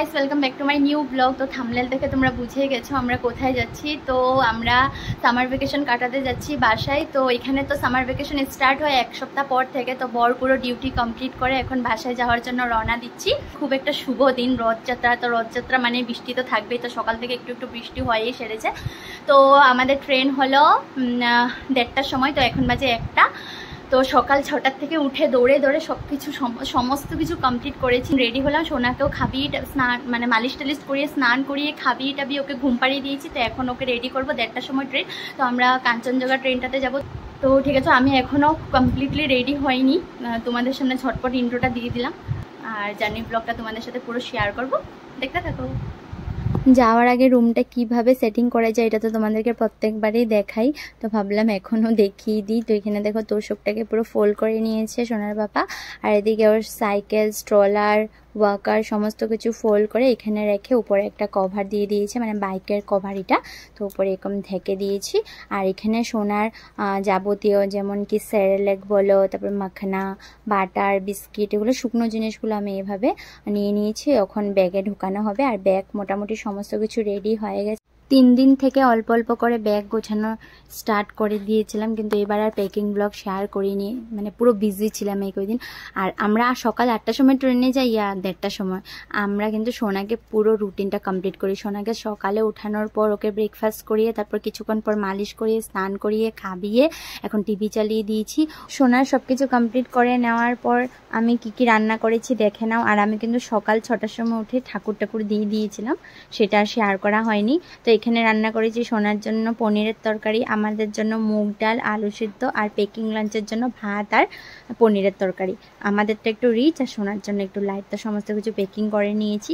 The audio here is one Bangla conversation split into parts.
Guys, welcome back to my new blog. তো থাম্বনেল দেখে তোমরা বুঝেই গেছো আমরা কোথায় যাচ্ছি। তো আমরা সামার ভ্যাকেশন কাটাতে যাচ্ছি বাসায়। তো এখানে তো সামার ভ্যাকেশন স্টার্ট হয় এক সপ্তাহ পর থেকে। তো বর পুরো ডিউটি কমপ্লিট করে এখন বাসায় যাওয়ার জন্য রওনা দিচ্ছি। খুব একটা শুভ দিন, রথযাত্রা। তো রথযাত্রা মানে বৃষ্টি তো থাকবেই। তো সকাল থেকে একটু একটু বৃষ্টি হয়েই সেরেছে। তো আমাদের ট্রেন হলো 1:30টার সময়। তো এখন বাজে 1টা। তো সকাল 6টার থেকে উঠে দৌড়ে দৌড়ে সমস্ত কিছু কমপ্লিট করেছি। রেডি হলাম, সোনাকেও খাবিয়ে স্নান মানে মালিশ টালিশ করিয়ে স্নান করিয়ে খাবিয়ে টাবিয়ে ওকে ঘুম পাড়িয়ে দিয়েছি। তো এখন ওকে রেডি করবো, 1:30টার সময় ট্রেন। তো আমরা কাঞ্চনজঙ্ঘা ট্রেনটাতে যাব। তো ঠিক আছে, আমি এখনও কমপ্লিটলি রেডি হইনি। তোমাদের সামনে ঝটপট ইন্ট্রোটা দিয়ে দিলাম, আর জার্নি ব্লগটা তোমাদের সাথে পুরো শেয়ার করবো, দেখতে থাকো। যাওয়ার আগে রুমটা কিভাবে সেটিং করা যায় এটা তো তোমাদেরকে প্রত্যেকবারই দেখাই। তো ভাবলাম এখনও দেখিয়ে দিই। তো এখানে দেখো তোষকটাকে পুরো ফোল্ড করে নিয়েছে সোনার বাবা, আর এদিকে ওর সাইকেল, স্ট্রলার, ওয়াকার সমস্ত কিছু ফোল্ড করে এখানে রেখে উপরে একটা কভার দিয়ে দিয়েছে, মানে বাইকের কভার এটা। তো উপরে এরকম ঢেকে দিয়েছি। আর এখানে সোনার যাবতীয় যেমন কি সেরেলেক বলো, তারপর মাখনা, বাটার, বিস্কিট, এগুলো শুকনো জিনিসগুলো আমি এভাবে নিয়ে নিয়েছি। এখন ব্যাগে ঢুকানো হবে। আর ব্যাগ মোটামুটি সমস্ত কিছু রেডি হয়ে গেছে। 3 দিন থেকে অল্প অল্প করে ব্যাগ গোছানো স্টার্ট করে দিয়েছিলাম, কিন্তু এবার আর প্যাকিং ব্লগ শেয়ার করিনি, মানে পুরো বিজি ছিলাম এই কদিন। আর আমরা সকাল 8টার সময় ট্রেনে যাই, 1:30টার সময় আমরা কিন্তু সোনাকে পুরো রুটিনটা কমপ্লিট করি। সোনাকে সকালে উঠানোর পর ওকে ব্রেকফাস্ট করিয়ে, তারপর কিছুক্ষণ পর মালিশ করিয়ে স্নান করিয়ে খাবিয়ে এখন টিভি চালিয়ে দিয়েছি। সোনার সব কিছু কমপ্লিট করে নেওয়ার পর আমি কি রান্না করেছি দেখে নাও। আর আমি কিন্তু সকাল 6টার সময় উঠে ঠাকুর দিয়ে দিয়েছিলাম, সেটা আর শেয়ার করা হয়নি। তো এখানে রান্না করেছি সোনার জন্য পনিরের তরকারি, আমাদের জন্য মুগ ডাল, আলু সিদ্ধ, আর পেকিং লাঞ্চের জন্য ভাত আর পনিরের তরকারি। আমাদেরটা একটু রিচ আর সোনার জন্য একটু লাইট। তো সমস্ত কিছু পেকিং করে নিয়েছি।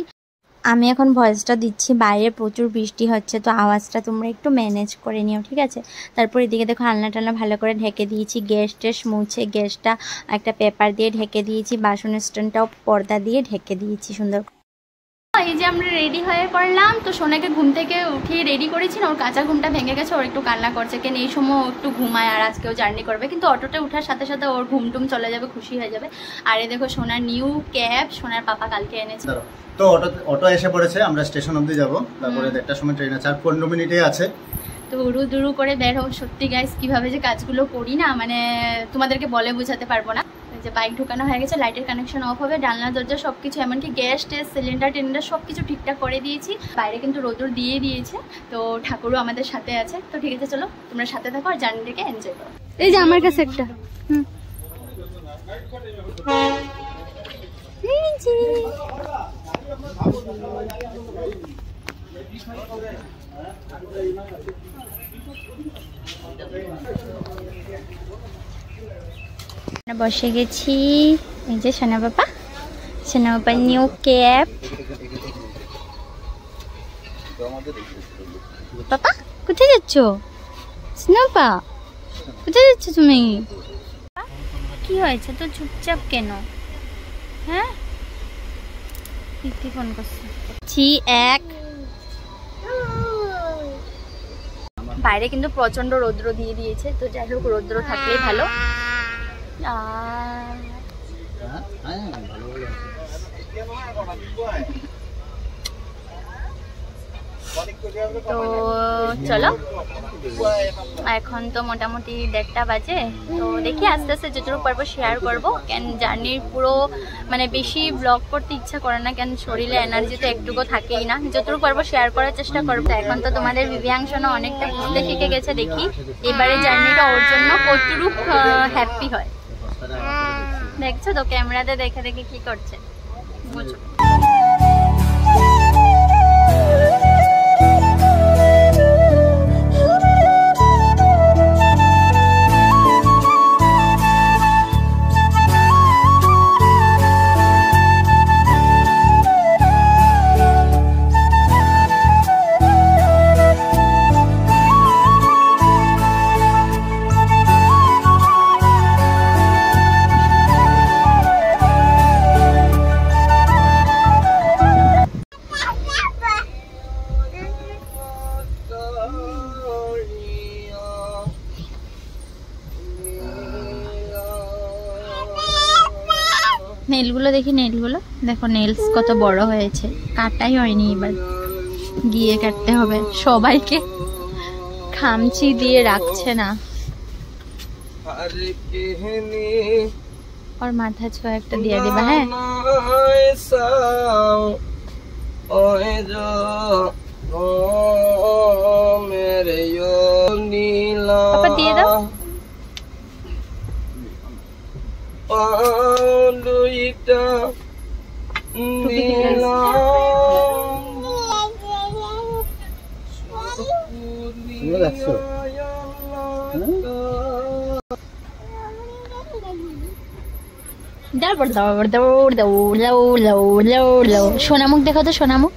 আমি এখন ভয়েসটা দিচ্ছি, বাইরে প্রচুর বৃষ্টি হচ্ছে, তো আওয়াজটা তোমরা একটু ম্যানেজ করে নিও, ঠিক আছে। তারপর এদিকে দেখো আলনা টালনা ভালো করে ঢেকে দিয়েছি, গ্যাস টেস মুছে গ্যাসটা একটা পেপার দিয়ে ঢেকে দিয়েছি, বাসন স্ট্যান্ডটাও পর্দা দিয়ে ঢেকে দিয়েছি সুন্দর। এই যে আমরা রেডি হয়ে পড়লাম। তো সোনাকে ঘুম থেকে উঠিয়ে রেডি করেছি না, ওর কাঁচা ঘুমটা ভেঙে গেছে, ওর একটু কান্না করছে, কেন এই সময় একটু ঘুমায়। আর আজকেও জার্নি করবে, কিন্তু অটোতে ওঠার সাথে সাথে ওর ঘুমটুম চলে যাবে, খুশি হয়ে যাবে। আর এই দেখো সোনার নিউ ক্যাব, সোনার পাপা কালকে এনেছে। তো অটো এসে পড়েছে, আমরা স্টেশন অবধি যাবো, তারপরে 1:30টার সময় ট্রেন আছে, আর 15 মিনিটে আছে। তো উড়ু দুরু করে বের হবো। সত্যি গাইস, কিভাবে যে কাজগুলো করি না, মানে তোমাদেরকে বলে বোঝাতে পারবো না। যে বাইক ঢুকানো হয়ে গেছে, লাইটের কানেকশন অফ হবে, জানলা দরজা সবকিছু, এমনকি গ্যাস টেস সিলিন্ডার টিলিন্ডার সবকিছু ঠিকঠাক করে দিয়েছি। বাইরে কিন্তু রোদুর দিয়ে দিয়েছে। তো ঠাকুরও আমাদের সাথে আছে। তো ঠিক আছে, চলো তোমরা সাথে থাকো আর জার্নিটাকে এনজয় করো। এই যে আমার কাছে একটা বসে গেছি। এই যে সোনা বাবা নিউ ক্যাব। পাপা কোথায় যাচ্ছ? সোনা বাবা কোথায় যাচ্ছ তুমি? কি হয়েছে তো চুপচাপ কেন? হ্যাঁ, ফোন করছি। বাইরে কিন্তু প্রচন্ড রৌদ্র দিয়ে দিয়েছে। তো যাই হোক, রৌদ্র থাকলেই ভালো। তো চলো, এখন তো মোটামুটি 1:30 বাজে। তো দেখি আস্তে আস্তে যতটুকু পারবো শেয়ার করবো। কেন জার্নির পুরো মানে বেশি ব্লগ করতে ইচ্ছা করে না, কেন শরীরে এনার্জি তো একটুকু থাকেই না। যতটুকু পারবো শেয়ার করার চেষ্টা করবো। এখন তো তোমাদের বিবিয়াংশনও অনেকটা বুঝতে শিখে গেছে। দেখি এবারে জার্নিটা ওর জন্য কতটুকু হ্যাপি হয়। দেখছো তো ক্যামেরাতে দেখে দেখে কি করছে, বুঝো। নেলগুলো দেখি, নেলগুলো দেখো, নেলস কত বড় হয়েছে, কাটাই হয়নি, এবার গিয়ে কাটতে হবে। সবাইকে খামচি দিয়ে রাখছে না। और माथा ছোঁয়া একটা দিয়ে দিবা। হ্যাঁ পাপা দিয়ে দাও। সোনামুখ দেখো তো, সোনামুখ।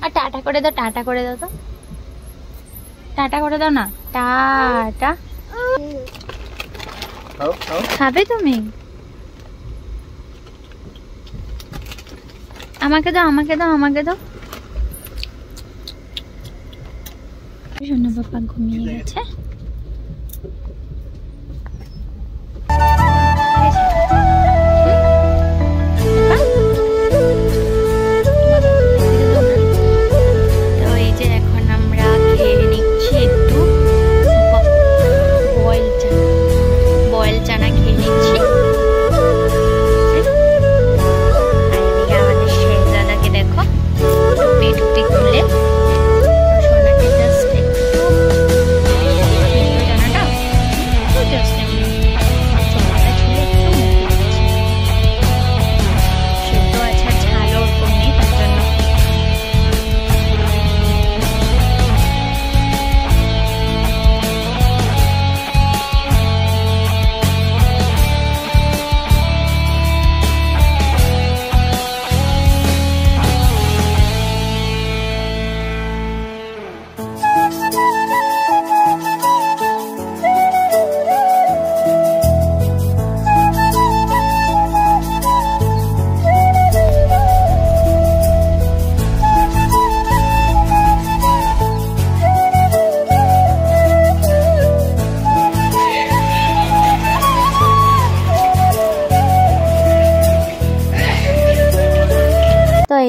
আর টাটা করে দাও, টাটা করে দাও তো, টাটা করে দাও না, টাটা। খাবে তুমি? আমাকে দাও, আমাকে দাও, আমাকে দাও। সোনা বাবা ঘুমিয়ে গেছে।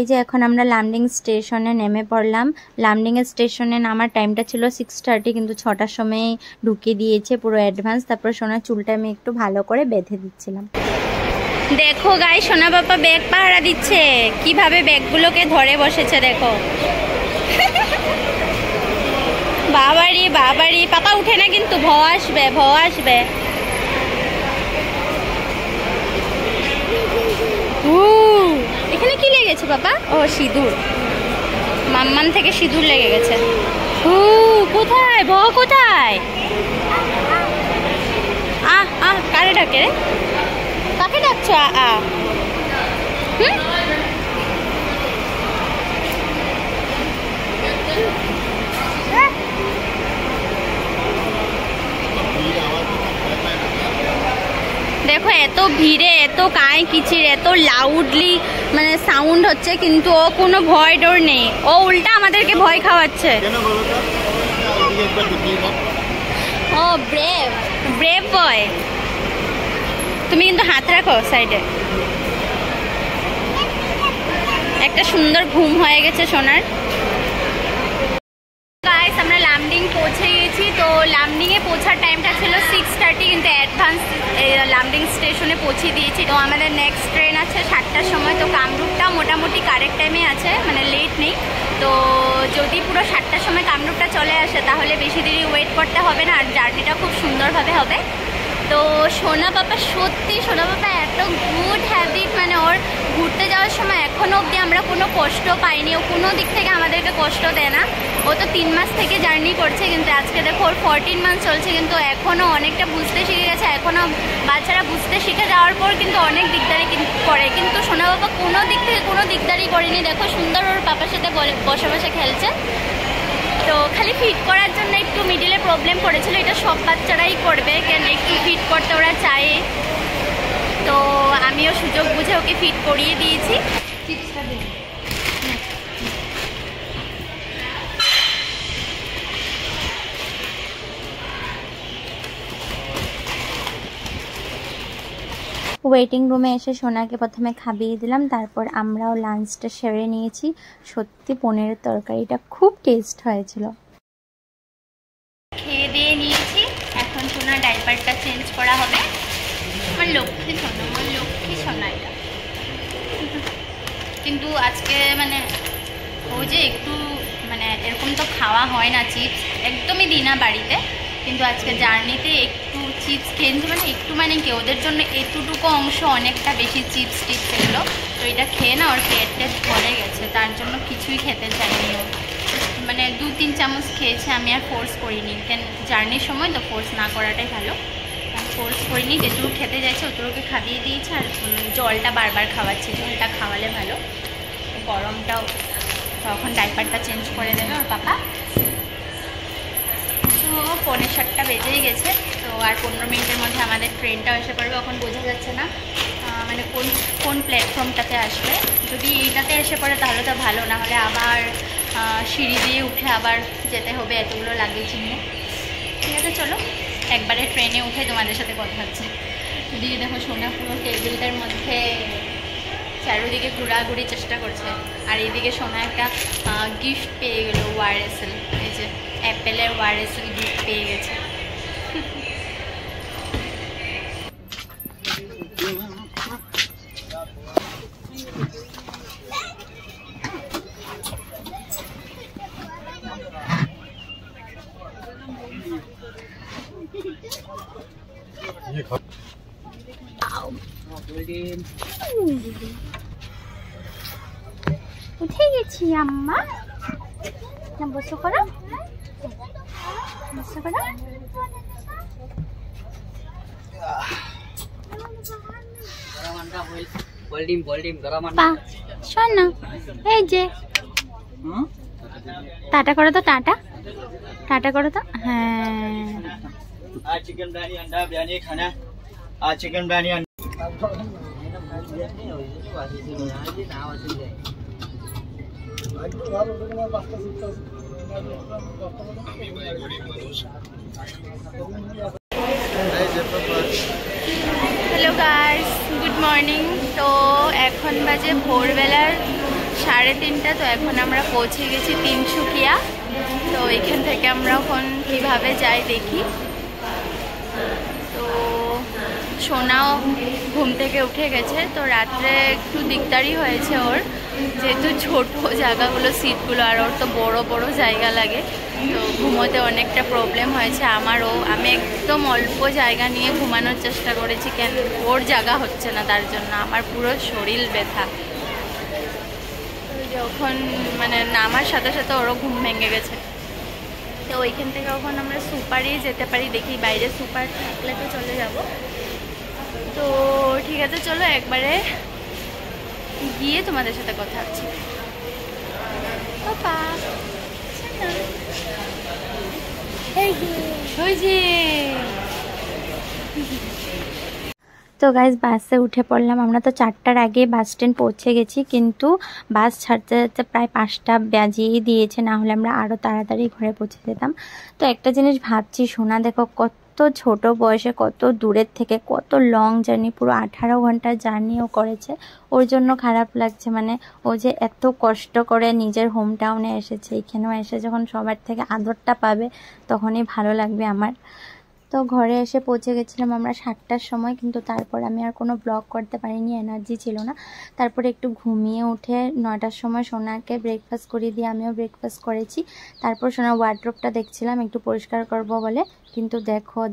এই যে এখন আমরা লামডিং স্টেশনে নেমে পড়লাম। লামডিং স্টেশনে নামার টাইমটা ছিল 6:30, কিন্তু 6টার সময় ঢুকিয়ে দিয়েছে পুরো অ্যাডভান্স। তারপর সোনার চুলটা আমি একটু ভালো করে বেঁধে দিচ্ছিলাম। দেখো গাই, সোনা বাবা ব্যাগ পাহারা দিচ্ছে, কিভাবে ব্যাগগুলোকে ধরে বসেছে দেখো। বাবারি বাবারি, পাপা উঠে না কিন্তু, ভয় আসবে, ভয় আসবে। এখানে কি লেগেছে বাবা? ও সিঁদুর, মাম্মান থেকে সিঁদুর লেগে গেছে। কোথায় ভ, কোথায়? কারে ডাকে রে? কাকে ডাকছো? দেখো এত ভিড়ে, এত কাঁই কিচির, এত লাউডলি মানে সাউন্ড হচ্ছে, কিন্তু ও কোনো ভয় ডর নেই, ও উল্টা আমাদেরকে ভয় খাওয়াচ্ছে। ও ব্রেভ, ব্রেভ বয়। তুমি কিন্তু হাত রাখো সাইডে। একটা সুন্দর ঘুম হয়ে গেছে সোনার। গাইস আমরা লামডিং পৌঁছে গেছি। তো লামডিংয়ে পৌঁছার টাইমটা ছিল 6:30, কিন্তু অ্যাডভান্স লামডিং স্টেশনে পৌঁছে দিয়েছি। তো আমাদের নেক্সট ট্রেন আছে 7টার সময়। তো কামরূপটা মোটামুটি কারেক্ট টাইমে আছে, মানে লেট নেই। তো যদি পুরো 7টার সময় কামরূপটা চলে আসে তাহলে বেশি দেরি ওয়েট করতে হবে না, আর জার্নিটা খুব সুন্দরভাবে হবে। তো সোনা পাপা, সত্যি সোনা পাপা এত গুড হ্যাবিট, মানে ওর ঘুরতে যাওয়ার সময় এখনও অবধি আমরা কোনো কষ্ট পাইনি, ও কোনো দিক থেকে আমাদেরকে কষ্ট দেয় না। ও তো 3 মাস থেকে জার্নি করছে, কিন্তু আজকে দেখো ওর 14 মাস চলছে, কিন্তু এখনও অনেকটা বুঝতে শিখে গেছে। এখনও বাচ্চারা বুঝতে শিখে যাওয়ার পর কিন্তু অনেক দিকদারি করে, কিন্তু সোনা বাবা কোনো দিক থেকে কোনো দিকদারি করেনি। দেখো সুন্দর ওর পাপার সাথে বসে বসে খেলছে। তো খালি ফিট করার জন্য একটু মিডিলে প্রবলেম করেছিল, এটা সব বাচ্চারাই করবে, কেন একটু ফিট করতে ওরা চায়। তো আমিও সুযোগ বুঝে ওকে ফিট করিয়ে দিয়েছি। ওয়েটিং রুমে এসে সোনাকে প্রথমে খাইয়ে দিলাম, তারপর আমরাও লাঞ্চটা সেরে নিয়েছি। সত্যি পনিরের তরকারিটা খুব টেস্ট হয়েছিল। খেয়ে দিয়ে নিয়েছি, এখন সোনা ডাইপারটা চেঞ্জ করা হবে। আমার লক্ষ্মী সোনা এটা। কিন্তু আজকে মানে ও যে একটু মানে এরকম তো খাওয়া হয় না, চিপস একদমই দিই না বাড়িতে, কিন্তু আজকে জার্নিতে একটু চিপস খেয়েছি, মানে একটু মানে কি ওদের জন্য এতটুকু অংশ অনেকটা বেশি চিপস টিপস এগুলো, তো এটা খেয়ে না ওর পেট ভরে গেছে, তার জন্য কিছুই খেতে চাইনি ও। মানে 2-3 চামচ খেয়েছে, আমি আর ফোর্স করিনি, কেন জার্নির সময় তো ফোর্স না করাটাই ভালো। ফোর্স করিনি, যেটুকু খেতে যাচ্ছে অতটুকু খাইয়ে দিয়েছে, আর জলটা বারবার খাওয়াচ্ছি, জলটা খাওয়ালে ভালো। গরমটাও তখন ডাইপারটা চেঞ্জ করে দেবে ওর পাপা। তো 7:45 বেজেই গেছে, তো আর 15 মিনিটের মধ্যে আমাদের ট্রেনটাও এসে পড়বে। এখন বোঝা যাচ্ছে না মানে কোন প্ল্যাটফর্মটাতে আসবে। যদি এইটাতে এসে পড়ে তাহলে তো ভালো, না হলে আবার সিঁড়ি দিয়ে উঠে আবার যেতে হবে এতগুলো লাগেজ নিয়ে। ঠিক আছে, চলো একবারে ট্রেনে উঠে তোমাদের সাথে কথা হচ্ছে। এদিকে দেখো সোনা পুরো টেবিলটার মধ্যে চারিদিকে ঘোরাঘুরি চেষ্টা করছে, আর এইদিকে সোনা একটা গিফট পেয়ে গেল, ওয়ারএসএল, এই যে অ্যাপেলের ওয়ারএসএল গিফট পেয়ে গেছে। উঠে গেছি আম্মা, না বসো করো, বসো করো। শোন না, এই যে টাটা করো তো, টাটা টাটা করো তো। হ্যাঁ, चिकन बिरयानी अंडा बिरयानी खाना, chicken biryani hello guys, good morning. তো এখন বাজে ভোরবেলার 3:30, তো এখন আমরা পৌঁছে গেছি তিনসুকিয়া। তো এখান থেকে আমরা এখন কীভাবে যাই দেখি। তো সোনাও ঘুম থেকে উঠে গেছে, তো রাত্রে একটু দিকদারি হয়েছে ওর, যেহেতু ছোটো জায়গাগুলো সিটগুলো, আর ওর তো বড় বড় জায়গা লাগে, তো ঘুমোতে অনেকটা প্রবলেম হয়েছে আমারও। আমি একদম অল্প জায়গা নিয়ে ঘুমানোর চেষ্টা করেছি, কেন ওর জায়গা হচ্ছে না, তার জন্য আমার পুরো শরীর ব্যথা। যখন মানে নামার সাথে সাথে ওরও ঘুম ভেঙে গেছে। তো ওইখান থেকে এখন আমরা সুপারেই যেতে পারি, দেখি বাইরে সুপার থাকলে তো চলে যাব। তো ঠিক আছে, চলো একবারে গিয়ে তোমাদের সাথে কথা হচ্ছে। পাপা তো গাইজ বাসে উঠে পড়লাম আমরা। তো 4টার আগে বাস স্ট্যান্ড পৌঁছে গেছি, কিন্তু বাস ছাড়তে ছাড়তে প্রায় 5টা বাজিয়ে দিয়েছে, না হলে আমরা আরও তাড়াতাড়ি ঘরে পৌঁছে যেতাম। তো একটা জিনিস ভাবছি, সোনা দেখো কত ছোট বয়সে কত দূরের থেকে কত লং জার্নি, পুরো 18 ঘন্টার জার্নিও করেছে। ওর জন্য খারাপ লাগছে, মানে ও যে এত কষ্ট করে নিজের হোম টাউনে এসেছে, এখানেও এসে যখন সবার থেকে আদরটা পাবে তখনই ভালো লাগবে আমার। তো ঘরে এসে পৌঁছে গেছিলাম আমরা 7টার সময়, কিন্তু তারপর আমি আর কোনো ব্লগ করতে পারিনি, এনার্জি ছিল না। তারপরে একটু ঘুমিয়ে উঠে 9টার সময় সোনাকে ব্রেকফাস্ট করিয়ে দিয়ে আমিও ব্রেকফাস্ট করেছি। তারপর সোনার ওয়ার্ড্রোবটা দেখছিলাম একটু পরিষ্কার করব বলে, কিন্তু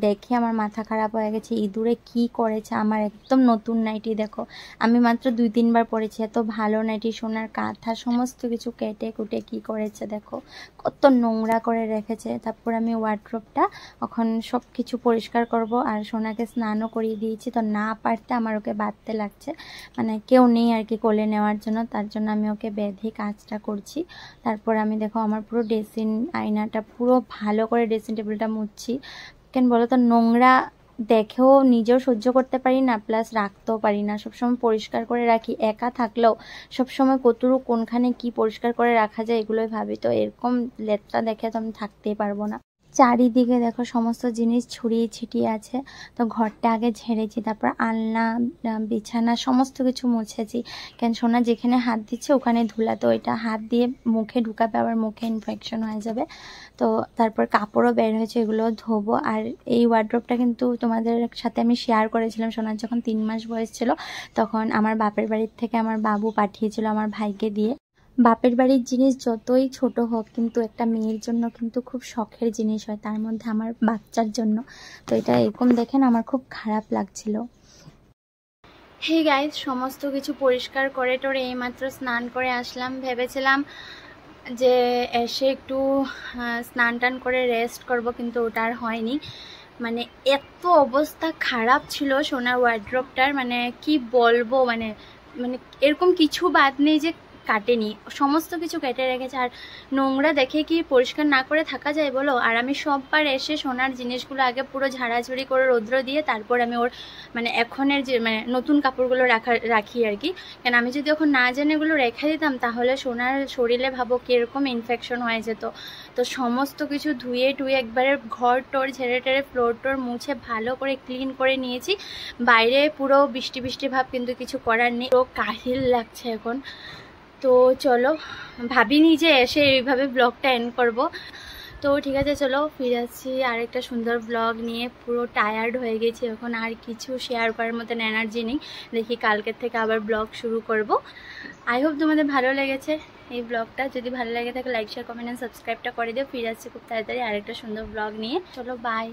দেখে আমার মাথা খারাপ হয়ে গেছে। ইঁদুরে কি করেছে আমার একদম নতুন নাইটি, দেখো আমি মাত্র 2-3 বার পরেছি, এত ভালো নাইটি, সোনার কাঁথা সমস্ত কিছু কেটে কুটে কি করেছে দেখো, কত নোংরা করে রেখেছে। তারপর আমি ওয়ার্ড্রোবটা এখন সব কিছু পরিষ্কার করব, আর সোনাকে স্নানও করিয়ে দিয়েছি। তো না পারতে আমার ওকে বাঁধতে লাগছে, মানে কেউ নেই আর কি কোলে নেওয়ার জন্য, তার জন্য আমি ওকে বেঁধে কাজটা করছি। তারপর আমি দেখো আমার পুরো ড্রেসিং আয়নাটা পুরো ভালো করে ড্রেসিং টেবিলটা মুছছি। কেন বলো তো, নোংরা দেখেও নিজেও সহ্য করতে পারি না, প্লাস রাখতেও পারি না, সবসময় পরিষ্কার করে রাখি। একা থাকলেও সবসময় কোনখানে কি পরিষ্কার করে রাখা যায় এগুলোই ভাবি, তো এরকম লেট্রা দেখে তো আমি থাকতেই পারবো না। চারিদিকে দেখো সমস্ত জিনিস ছড়িয়ে ছিটিয়ে আছে। তো ঘরটা আগে ঝেড়েছি, তারপর আলনা বিছানা সমস্ত কিছু মুছেছি, কেন সোনা যেখানে হাত দিচ্ছে ওখানে ধুলা, তো এটা হাত দিয়ে মুখে ঢুকাবে, আবার মুখে ইনফেকশন হয়ে যাবে। তো তারপর কাপড়ও বের হয়েছে, এগুলো ধোবো। আর এই ওয়ার্ড্রোবটা কিন্তু তোমাদের সাথে আমি শেয়ার করেছিলাম, সোনার যখন 3 মাস বয়স ছিল তখন আমার বাপের বাড়ির থেকে আমার বাবু পাঠিয়েছিল আমার ভাইকে দিয়ে। বাপের বাড়ির জিনিস যতই ছোট হোক কিন্তু একটা মেয়ের জন্য কিন্তু খুব শখের জিনিস হয়, তার মধ্যে আমার বাচ্চার জন্য। তো এটা এরকম দেখেন আমার খুব খারাপ লাগছিল। হে গাইস, সমস্ত কিছু পরিষ্কার করে টোরে এইমাত্র স্নান করে আসলাম। ভেবেছিলাম যে এসে একটু স্নান টান করে রেস্ট করব, কিন্তু ওটা আর হয়নি। মানে এত অবস্থা খারাপ ছিল সোনার ওয়ার্ড্রোবটার, মানে কি বলবো, মানে মানে এরকম কিছু বাদ নেই যে কাটেনি, সমস্ত কিছু কেটে রেখেছে। আর নোংরা দেখে কি পরিষ্কার না করে থাকা যায় বলো? আর আমি সববার এসে সোনার জিনিসগুলো আগে পুরো ঝাড়াঝুড়ি করে রৌদ্র দিয়ে তারপর আমি ওর মানে এখনের যে মানে নতুন কাপড়গুলো রাখি আর কি। কেন আমি যদি এখন না জেনে এগুলো রেখে দিতাম তাহলে সোনার শরীরে ভাবো কীরকম ইনফেকশন হয়ে যেত। তো সমস্ত কিছু ধুয়ে টুয়ে একবারে ঘর টোর ঝেড়ে টেড়ে ফ্লোর টোর মুছে ভালো করে ক্লিন করে নিয়েছি। বাইরে পুরো বৃষ্টি বৃষ্টি ভাব, কিন্তু কিছু করার নেই, তো কাহিল লাগছে এখন। তো চলো, ভাবিনি যে এসে এইভাবে ব্লগটা এন্ড করব। তো ঠিক আছে, চলো ফিরে আসছি আরেকটা সুন্দর ব্লগ নিয়ে। পুরো টায়ার্ড হয়ে গেছি এখন, আর কিছু শেয়ার করার মতন এনার্জি নেই। দেখি কালকের থেকে আবার ব্লগ শুরু করব। আই হোপ তোমাদের ভালো লেগেছে এই ব্লগটা। যদি ভালো লাগে থাকে লাইক শেয়ার কমেন্ট অ্যান্ড সাবস্ক্রাইবটা করে দিও। ফিরে আসছি খুব তাড়াতাড়ি আরেকটা সুন্দর ব্লগ নিয়ে। চলো বাই।